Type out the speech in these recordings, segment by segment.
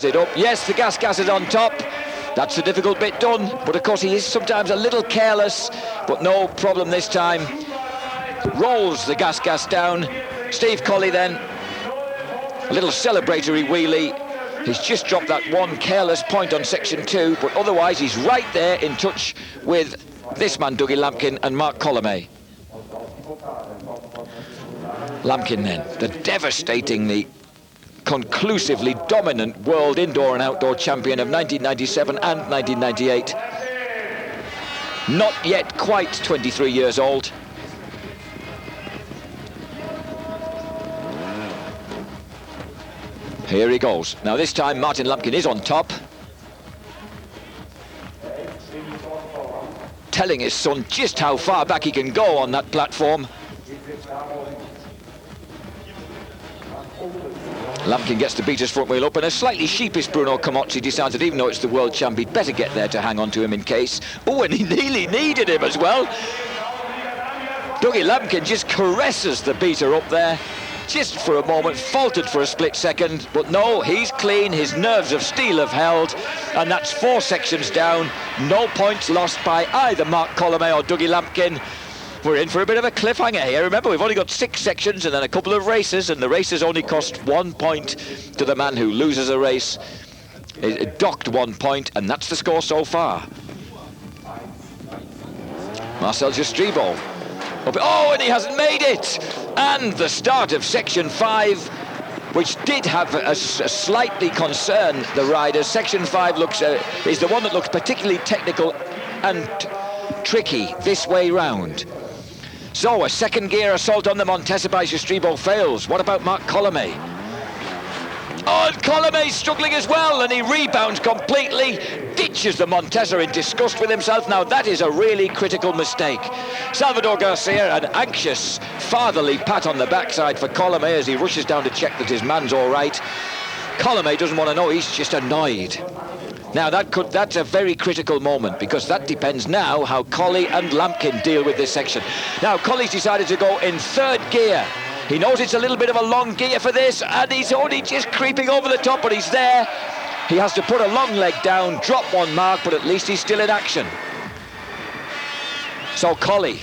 It up. Yes, the gas is on top. That's the difficult bit done. But of course he is sometimes a little careless, but no problem this time. Rolls the gas down. Steve Colley then, a little celebratory wheelie. He's just dropped that one careless point on section 2, but otherwise he's right there in touch with this man, Dougie Lampkin, and Mark Colomay. Lampkin then, the devastatingly, conclusively dominant world indoor and outdoor champion of 1997 and 1998. Not yet quite 23 years old. Here he goes. Now this time Martin Lampkin is on top, telling his son just how far back he can go on that platform. Lampkin gets the beater's front wheel up, and a slightly sheepish Bruno Comozzi decides that even though it's the world champ, he'd better get there to hang on to him in case. Oh, and he nearly needed him as well. Dougie Lampkin just caresses the beater up there. Just for a moment, faltered for a split second, but no, he's clean, his nerves of steel have held, and that's 4 sections down. No points lost by either Mark Colomay or Dougie Lampkin. We're in for a bit of a cliffhanger here. Remember, we've only got 6 sections and then a couple of races, and the races only cost 1 point to the man who loses a race. It docked 1 point, and that's the score so far. Marcel Jastribo. Oh, and he hasn't made it! And the start of section 5, which did have a slightly concern the riders. Section 5 is the one that looks particularly technical and tricky this way round. So a second gear assault on the Montesa by Jastribo fails. What about Mark Colomay? Oh, and Colomay's struggling as well, and he rebounds completely, ditches the Montesa in disgust with himself. Now that is a really critical mistake. Salvador Garcia, an anxious fatherly pat on the backside for Colomay as he rushes down to check that his man's all right. Colomay doesn't want to know, he's just annoyed. Now that's a very critical moment, because that depends now how Colley and Lampkin deal with this section. Now Colley's decided to go in 3rd gear. He knows it's a little bit of a long gear for this, and he's only just creeping over the top, but he's there. He has to put a long leg down, drop 1 mark, but at least he's still in action. So Colley,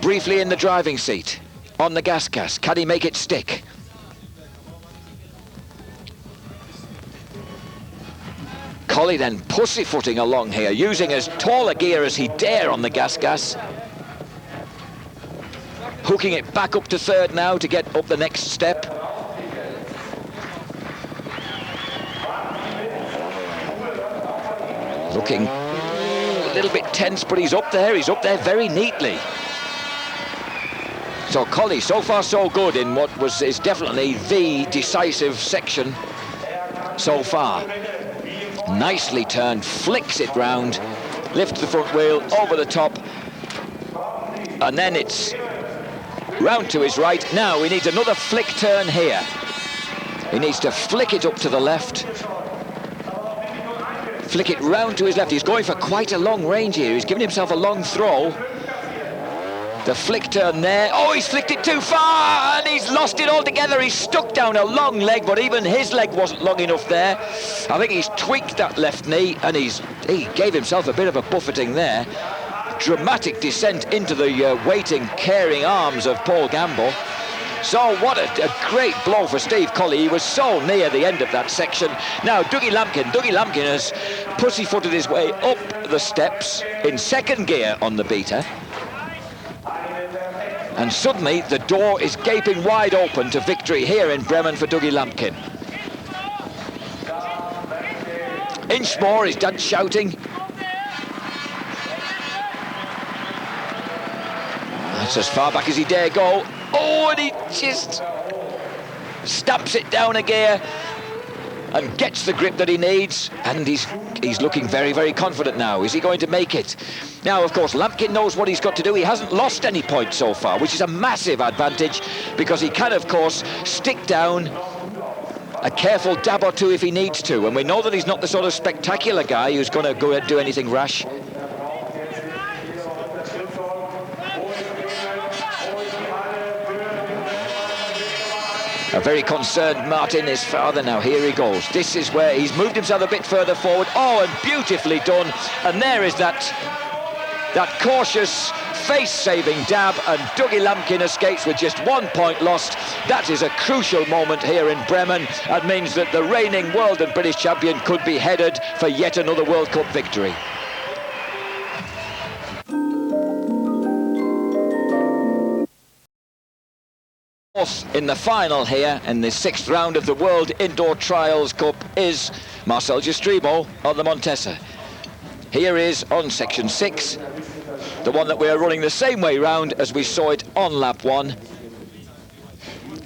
briefly in the driving seat, on the gas. Can he make it stick? Colley then pussyfooting along here, using as tall a gear as he dare on the gas. Hooking it back up to 3rd now to get up the next step. Looking a little bit tense, but he's up there very neatly. So Colley, so far so good in what is definitely the decisive section so far. Nicely turned, flicks it round, lifts the front wheel over the top, and then it's round to his right. Now he needs another flick turn here. He needs to flick it up to the left, flick it round to his left. He's going for quite a long range here. He's giving himself a long throw. The flick turn there. Oh, he's flicked it too far, and he's lost it altogether. He's stuck down a long leg, but even his leg wasn't long enough there. I think he's tweaked that left knee, and he gave himself a bit of a buffeting there. Dramatic descent into the waiting, caring arms of Paul Gamble. So what a great blow for Steve Colley. He was so near the end of that section. Now Dougie Lampkin has pussyfooted his way up the steps in 2nd gear on the beater. And suddenly the door is gaping wide open to victory here in Bremen for Dougie Lampkin. Inch more, his dad shouting. That's as far back as he dare go. Oh, and he just stamps it down a gear and gets the grip that he needs, and he's looking very, very confident now. Is he going to make it? Now, of course, Lampkin knows what he's got to do. He hasn't lost any points so far, which is a massive advantage, because he can, of course, stick down a careful dab or two if he needs to, and we know that he's not the sort of spectacular guy who's going to go and do anything rash. A very concerned Martin, his father. Now here he goes. This is where he's moved himself a bit further forward. Oh, and beautifully done. And there is that cautious, face-saving dab, and Dougie Lampkin escapes with just 1 point lost. That is a crucial moment here in Bremen, and means that the reigning world and British champion could be headed for yet another World Cup victory. In the final here, in the 6th round of the World Indoor Trials Cup, is Marcel Jastrebo on the Montesa. Here is on section 6, the one that we are running the same way round as we saw it on lap 1.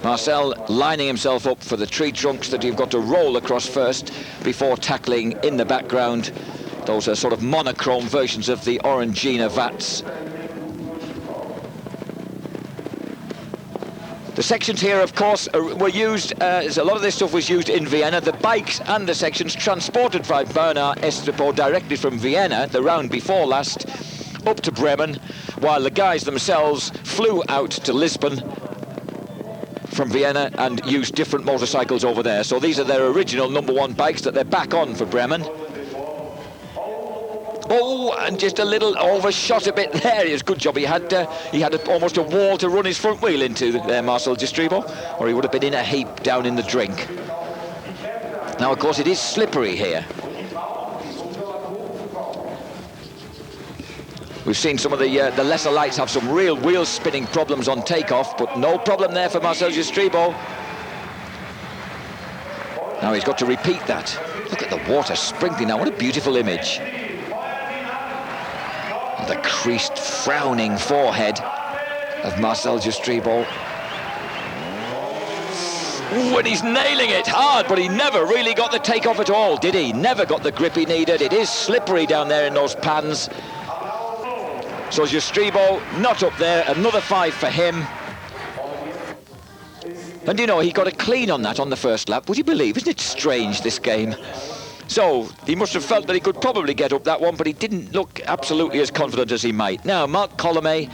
Marcel lining himself up for the tree trunks that you've got to roll across first before tackling in the background. Those are sort of monochrome versions of the Orangina vats. The sections here, of course, were used, a lot of this stuff was used in Vienna. The bikes and the sections transported by Bernard Estrepo directly from Vienna, the round before last, up to Bremen, while the guys themselves flew out to Lisbon from Vienna and used different motorcycles over there. So these are their original #1 bikes that they're back on for Bremen. Oh, and just a little overshot a bit there. It was a good job. He had almost a wall to run his front wheel into there, Marcel Jastrebo, or he would have been in a heap down in the drink. Now, of course, it is slippery here. We've seen some of the lesser lights have some real wheel spinning problems on takeoff, but no problem there for Marcel Jastrebo. Now he's got to repeat that. Look at the water sprinkling now. What a beautiful image. The creased, frowning forehead of Marcel Jastrebo. Ooh, and he's nailing it hard, but he never really got the takeoff at all, did he? Never got the grip he needed. It is slippery down there in those pans. So Jastrebo not up there, another 5 for him. And you know, he got a clean on that on the first lap. Would you believe? Isn't it strange, this game? So he must have felt that he could probably get up that one, but he didn't look absolutely as confident as he might. Now, Marc Colomé,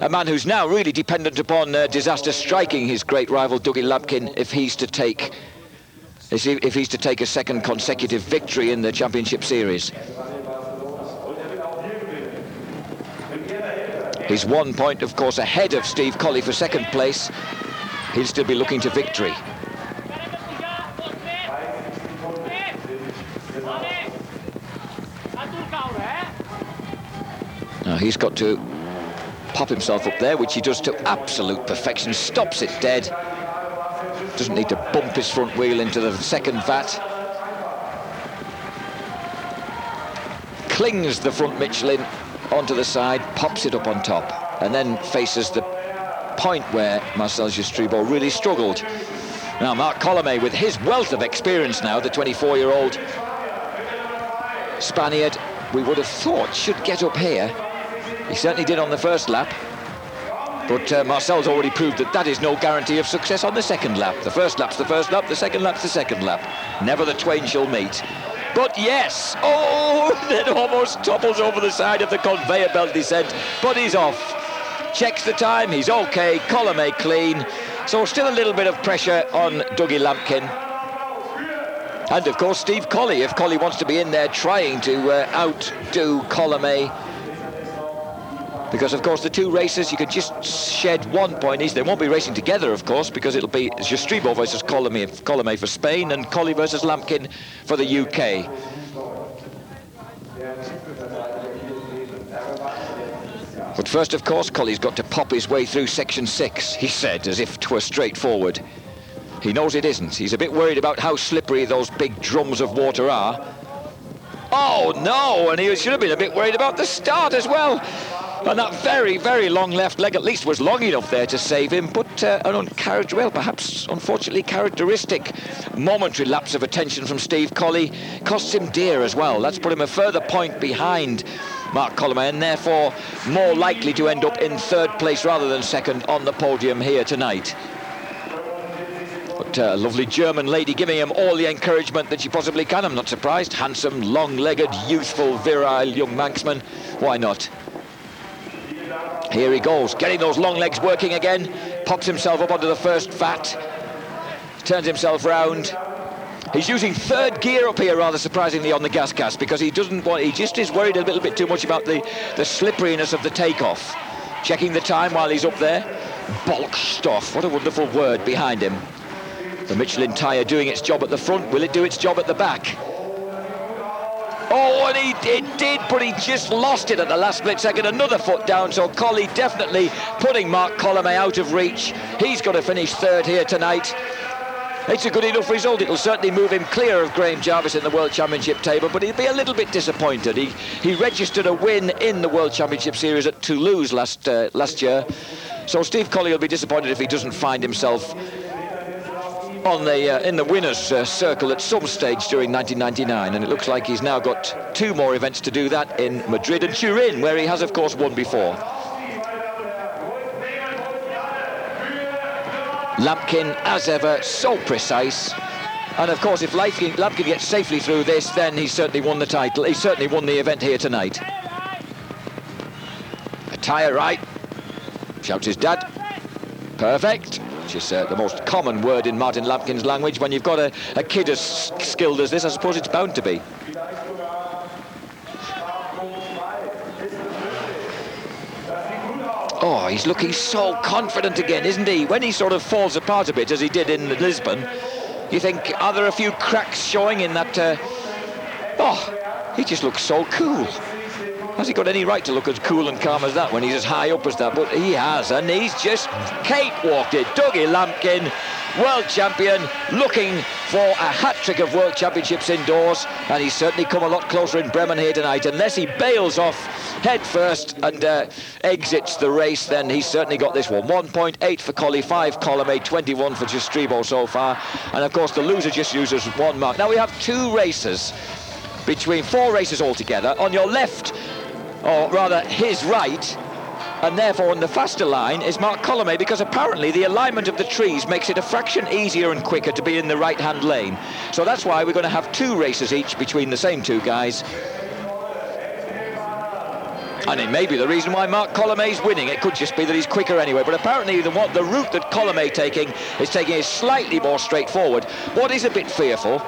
a man who's now really dependent upon disaster striking his great rival Dougie Lampkin if he's to take a second consecutive victory in the championship series. He's 1 point, of course, ahead of Steve Colley for second place. He'll still be looking to victory. Now he's got to pop himself up there, which he does to absolute perfection, stops it dead. Doesn't need to bump his front wheel into the second vat. Clings the front Michelin onto the side, pops it up on top, and then faces the point where Marcel Jastrebo really struggled. Now Marc Colomé, with his wealth of experience now, the 24-year-old Spaniard, we would have thought should get up here. He certainly did on the first lap, but Marcel's already proved that that is no guarantee of success on the second lap. The first lap's the first lap, the second lap's the second lap. Never the twain shall meet. But yes, oh, it almost topples over the side of the conveyor belt descent, but he's off. Checks the time, he's okay, Colomé clean. So still a little bit of pressure on Dougie Lampkin. And of course Steve Colley, if Colley wants to be in there trying to outdo Colomé. Because of course the two races, you can just shed 1 point each. They won't be racing together, of course, because it'll be Jastrebo versus Colomé for Spain and Colley versus Lampkin for the UK. But first, of course, Colley's got to pop his way through section 6, he said, as if 'twere straightforward. He knows it isn't. He's a bit worried about how slippery those big drums of water are. Oh no, and he should have been a bit worried about the start as well. And that very, very long left leg at least was long enough there to save him, but perhaps unfortunately characteristic momentary lapse of attention from Steve Colley costs him dear as well. That's put him a further point behind Marc Colomé, and therefore more likely to end up in third place rather than second on the podium here tonight. But a lovely German lady giving him all the encouragement that she possibly can. I'm not surprised. Handsome, long-legged, youthful, virile young Manxman. Why not? Here he goes, getting those long legs working again. Pops himself up onto the first vat. turns himself round. He's using third gear up here, rather surprisingly, on the gas because he just is worried a little bit too much about the slipperiness of the takeoff. Checking the time while he's up there. Balkstoff, what a wonderful word behind him. The Michelin tyre doing its job at the front. Will it do its job at the back? Oh, and it did, but he just lost it at the last split second. Another foot down, so Colley definitely putting Mark Colomé out of reach. He's got to finish third here tonight. It's a good enough result. It'll certainly move him clear of Graham Jarvis in the World Championship table, but he'll be a little bit disappointed. He registered a win in the World Championship Series at Toulouse last year, so Steve Colley will be disappointed if he doesn't find himself on in the winners' circle at some stage during 1999, and it looks like he's now got 2 more events to do that in Madrid and Turin, where he has, of course, won before. Lampkin, as ever, so precise. And of course, if Lampkin gets safely through this, then he's certainly won the title. He's certainly won the event here tonight. A tyre right, shouts his dad. Perfect, which is the most common word in Martin Lampkin's language. When you've got a kid as skilled as this, I suppose it's bound to be. Oh, he's looking so confident again, isn't he? When he sort of falls apart a bit, as he did in Lisbon, you think, are there a few cracks showing in that? Oh, he just looks so cool. Has he got any right to look as cool and calm as that when he's as high up as that? But he has, and he's just cakewalked it. Dougie Lampkin, world champion, looking for a hat-trick of World Championships indoors, and he's certainly come a lot closer in Bremen here tonight. Unless he bails off head first and exits the race, then he's certainly got this one. 1.8 for Colley, 5 Colomé, 21 for Jastrebo so far, and of course the loser just uses 1 mark. Now we have 2 races, between 4 races altogether. On your left, or rather his right, and therefore on the faster line, is Mark Colomé, because apparently the alignment of the trees makes it a fraction easier and quicker to be in the right-hand lane. So that's why we're going to have 2 races each between the same 2 guys. And it may be the reason why Mark Colomé's winning. It could just be that he's quicker anyway. But apparently the route that Colomé is slightly more straightforward. What is a bit fearful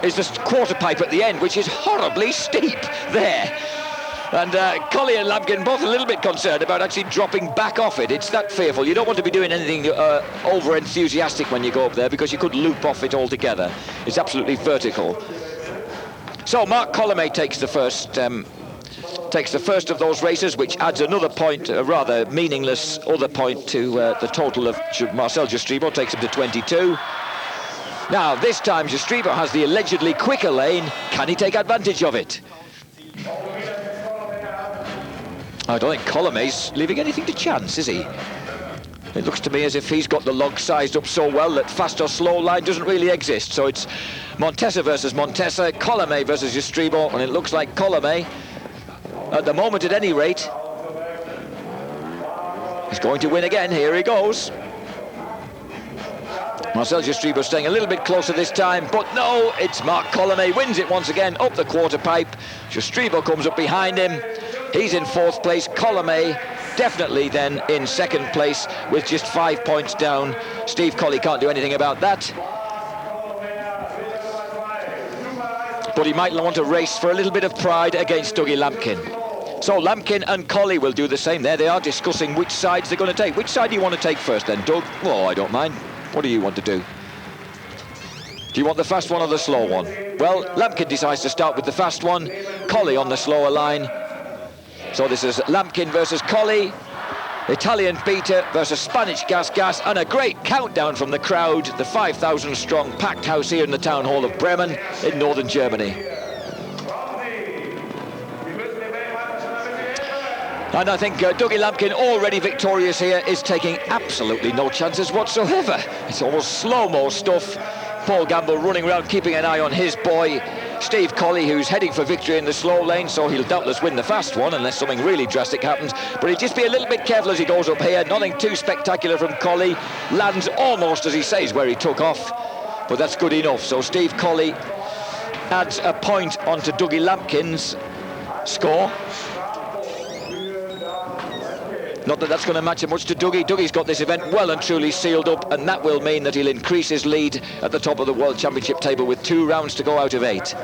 is the quarter pipe at the end, which is horribly steep there. And Colley and Lampkin both a little bit concerned about actually dropping back off it. It's that fearful. You don't want to be doing anything over-enthusiastic when you go up there, because you could loop off it altogether. It's absolutely vertical. So Mark Colomé takes the first of those races, which adds another point, a rather meaningless other point to the total of Marcel Jastrebo, takes him to 22. Now, this time Jastrebo has the allegedly quicker lane. Can he take advantage of it? I don't think Colomé's leaving anything to chance, is he? It looks to me as if he's got the log sized up so well that fast or slow line doesn't really exist. So it's Montesa versus Montesa, Colomé versus Jastrebo, and it looks like Colomé, at the moment at any rate, is going to win again. Here he goes. Marcel Jastrebo staying a little bit closer this time, but no, it's Mark Colomé, wins it once again up the quarter pipe. Jastrebo comes up behind him. He's in 4th place. Colomé definitely then in 2nd place with just 5 points down. Steve Colley can't do anything about that. But he might want to race for a little bit of pride against Dougie Lampkin. So Lampkin and Colley will do the same. There they are discussing which sides they're going to take. Which side do you want to take first then, Doug? Oh, I don't mind. What do you want to do? Do you want the fast one or the slow one? Well, Lampkin decides to start with the fast one, Colley on the slower line. So this is Lampkin versus Colley, Italian beater versus Spanish gas, and a great countdown from the crowd, the 5,000 strong packed house here in the town hall of Bremen in northern Germany. And I think Dougie Lampkin, already victorious here, is taking absolutely no chances whatsoever. It's almost slow-mo stuff. Paul Gamble running around keeping an eye on his boy Steve Colley, who's heading for victory in the slow lane, so he'll doubtless win the fast one unless something really drastic happens. But he'll just be a little bit careful as he goes up here. Nothing too spectacular from Colley. Lands almost, as he says, where he took off, but that's good enough. So Steve Colley adds a point onto Dougie Lampkin's score. Not that that's going to matter much to Dougie. Dougie's got this event well and truly sealed up, and that will mean that he'll increase his lead at the top of the World Championship table with 2 rounds to go out of 8.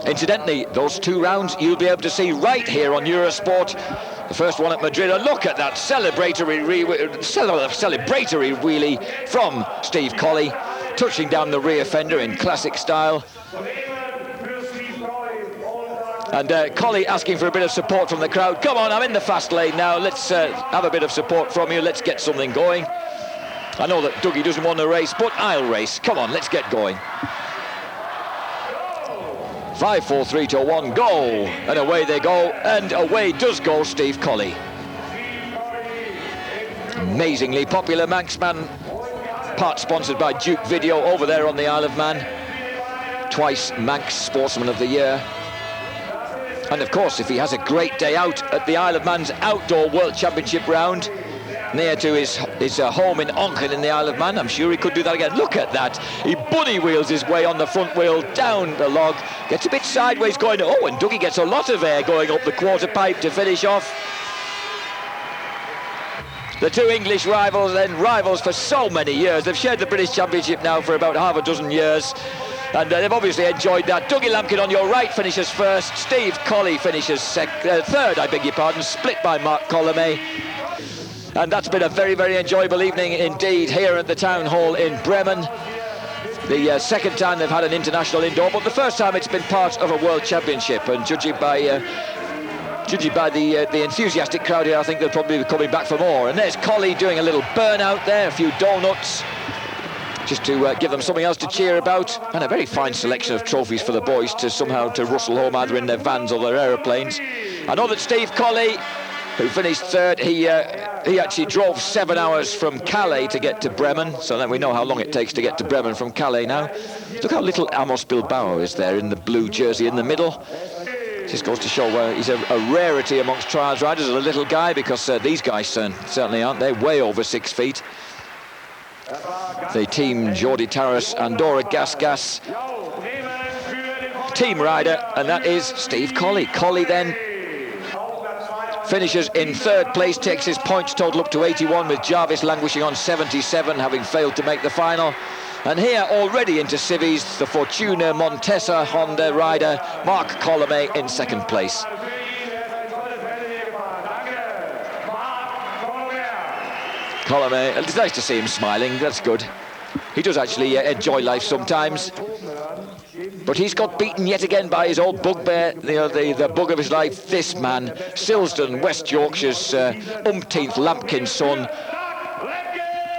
Incidentally, those 2 rounds you'll be able to see right here on Eurosport. The first one at Madrid, and look at that celebratory wheelie from Steve Colley, touching down the rear fender in classic style. And Colley asking for a bit of support from the crowd. Come on, I'm in the fast lane now. Let's have a bit of support from you. Let's get something going. I know that Dougie doesn't want to race, but I'll race. Come on, let's get going. 5, 4, 3, 2, 1, go! And away they go, and away does go Steve Colley. Amazingly popular Manxman, part sponsored by Duke Video over there on the Isle of Man. Twice Manx Sportsman of the Year. And of course, if he has a great day out at the Isle of Man's outdoor World Championship round, near to his home in Onken in the Isle of Man, I'm sure he could do that again. Look at that. He bunny wheels his way on the front wheel down the log, gets a bit sideways going. Oh, and Dougie gets a lot of air going up the quarter pipe to finish off. The 2 English rivals, then rivals for so many years. They've shared the British Championship now for about half a dozen years. And they've obviously enjoyed that. Dougie Lampkin on your right finishes first. Steve Colley finishes third, I beg your pardon, split by Mark Colomé. And that's been a very, very enjoyable evening indeed here at the Town Hall in Bremen. The second time they've had an international indoor, but the first time it's been part of a World Championship. And judging by the enthusiastic crowd here, I think they'll probably be coming back for more. And there's Colley doing a little burnout there, a few donuts, just to give them something else to cheer about, and a very fine selection of trophies for the boys to somehow to rustle home either in their vans or their aeroplanes. I know that Steve Colley, who finished third, he actually drove 7 hours from Calais to get to Bremen, so then we know how long it takes to get to Bremen from Calais now. Look how little Amos Bilbao is there in the blue jersey in the middle. Just goes to show he's a rarity amongst trials riders as a little guy, because these guys certainly aren't. They're way over 6 feet. The team Jordi Taras, Andorra Gas team rider, and that is Steve Colley. Colley then finishes in 3rd place, takes his points total up to 81, with Jarvis languishing on 77, having failed to make the final. And here already into civvies, the Fortuna Montesa Honda rider Mark Colomé in 2nd place. Colomé, it's nice to see him smiling, that's good. He does actually enjoy life sometimes. But he's got beaten yet again by his old bugbear, the bug of his life, this man, Silsden, West Yorkshire's umpteenth Lampkin son,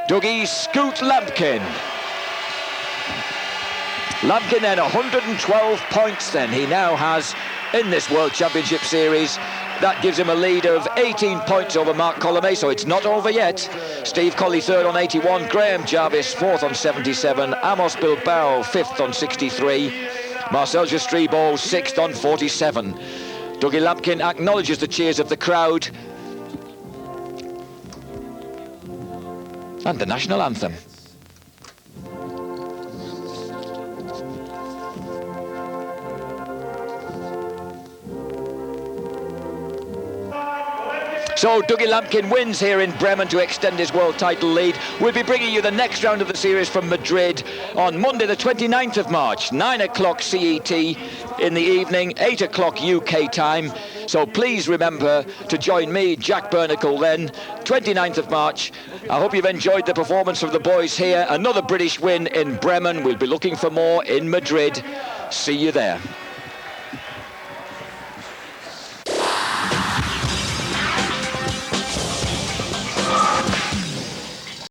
Dougie Scoot Lampkin. Lampkin then 112 points then he now has in this World Championship Series. That gives him a lead of 18 points over Mark Colomé, so it's not over yet. Steve Colley 3rd on 81, Graham Jarvis 4th on 77, Amos Bilbao 5th on 63, Marcel Jastribo 6th on 47. Dougie Lampkin acknowledges the cheers of the crowd and the national anthem. So Dougie Lampkin wins here in Bremen to extend his world title lead. We'll be bringing you the next round of the series from Madrid on Monday the 29th of March, 9 o'clock CET in the evening, 8 o'clock UK time. So please remember to join me, Jack Bernacle, then, 29th of March. I hope you've enjoyed the performance of the boys here. Another British win in Bremen. We'll be looking for more in Madrid. See you there.